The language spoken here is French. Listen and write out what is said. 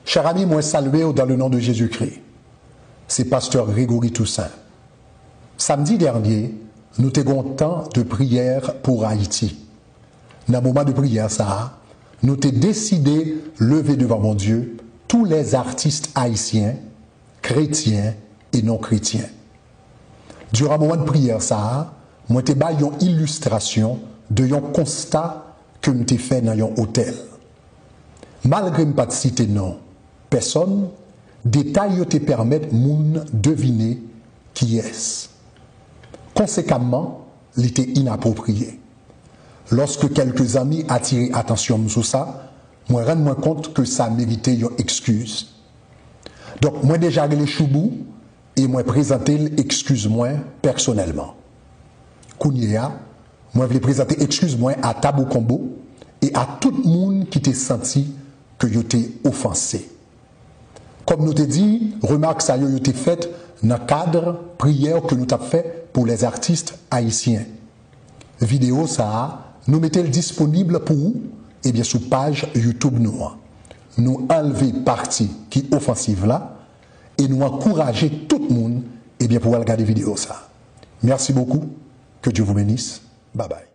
Chers amis, moi salué dans le nom de Jésus-Christ. C'est pasteur Grégory Toussaint. Samedi dernier, nous avons un temps de prière pour Haïti. Dans le moment de prière, nous avons décidé de lever devant mon Dieu tous les artistes haïtiens, chrétiens et non chrétiens. Durant le moment de prière, moi j'ai fait une illustration de un constat que nous avons fait dans un hôtel. Malgré ne pas citer non, personne, détails te permettent de deviner qui est-ce. Conséquemment, il était inapproprié. Lorsque quelques amis attirent attention sur ça, moi je me rends compte que ça méritait une excuse. Donc, moi déjà les choubou et moi présenter l'excuse-moi personnellement. Kounia, moi je vais présenter excuse-moi à Tabou Combo et à tout le monde qui t'a senti que yo t'ai offensé. Comme nous t'ai dit, remarque ça yo t'ai faite dans le cadre prière que nous t'avons fait pour les artistes haïtiens. Vidéo ça, nous mettons disponible pour vous, et bien sur page YouTube nous. Nous enlever partie qui est offensive là, et nous encourager tout le monde, et bien pour regarder vidéo ça. Merci beaucoup, que Dieu vous bénisse, bye bye.